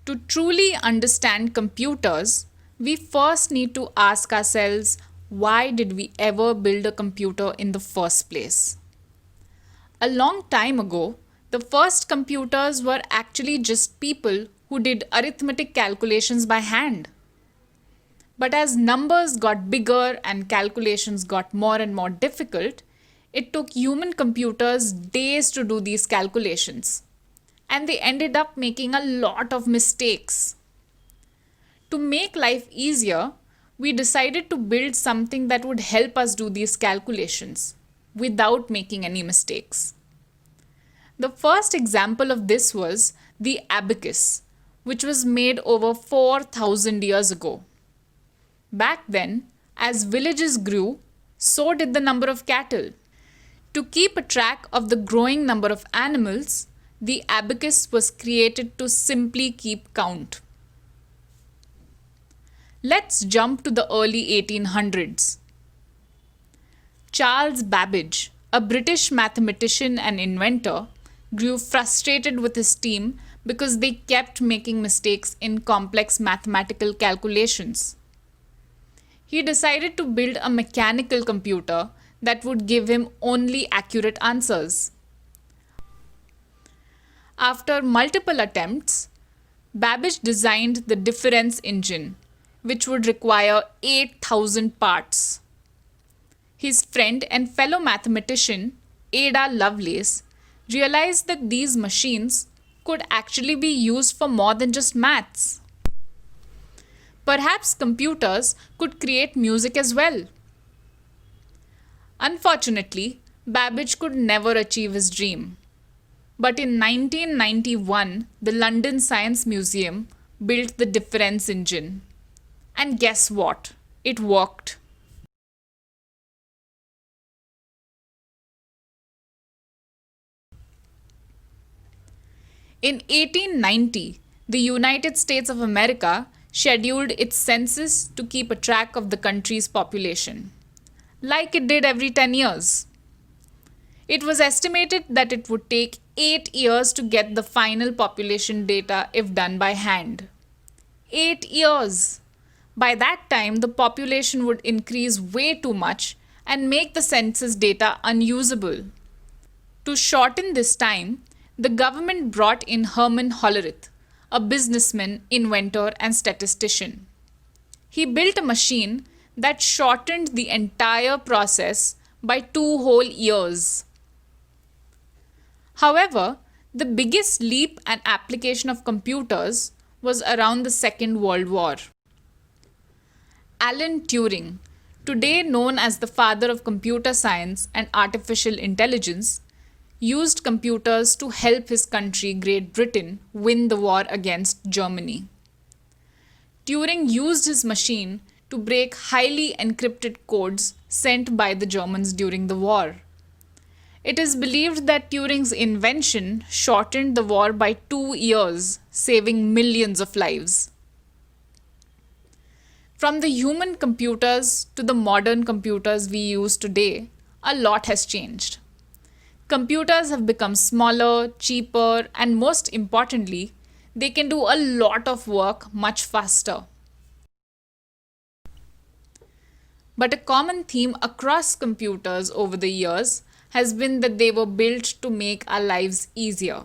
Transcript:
To truly understand computers, we first need to ask ourselves, why did we ever build a computer in the first place? A long time ago, the first computers were actually just people who did arithmetic calculations by hand. But as numbers got bigger and calculations got more and more difficult, it took human computers days to do these calculations. And they ended up making a lot of mistakes. To make life easier, we decided to build something that would help us do these calculations without making any mistakes. The first example of this was the abacus, which was made over 4,000 years ago. Back then, as villages grew, so did the number of cattle. To keep a track of the growing number of animals, the abacus was created to simply keep count. Let's jump to the early 1800s. Charles Babbage, a British mathematician and inventor, grew frustrated with his team because they kept making mistakes in complex mathematical calculations. He decided to build a mechanical computer that would give him only accurate answers. After multiple attempts, Babbage designed the difference engine, which would require 8,000 parts. His friend and fellow mathematician, Ada Lovelace, realized that these machines could actually be used for more than just maths. Perhaps computers could create music as well. Unfortunately, Babbage could never achieve his dream. But in 1991, the London Science Museum built the difference engine. And guess what? It worked. In 1890, the United States of America scheduled its census to keep a track of the country's population, like it did every 10 years. It was estimated that it would take 8 years to get the final population data if done by hand. 8 years! By that time, the population would increase way too much and make the census data unusable. To shorten this time, the government brought in Herman Hollerith, a businessman, inventor, and statistician. He built a machine that shortened the entire process by 2 whole years. However, the biggest leap and application of computers was around the Second World War. Alan Turing, today known as the father of computer science and artificial intelligence, used computers to help his country, Great Britain, win the war against Germany. Turing used his machine to break highly encrypted codes sent by the Germans during the war. It is believed that Turing's invention shortened the war by 2 years, saving millions of lives. From the human computers to the modern computers we use today, a lot has changed. Computers have become smaller, cheaper, and most importantly, they can do a lot of work much faster. But a common theme across computers over the years has been that they were built to make our lives easier.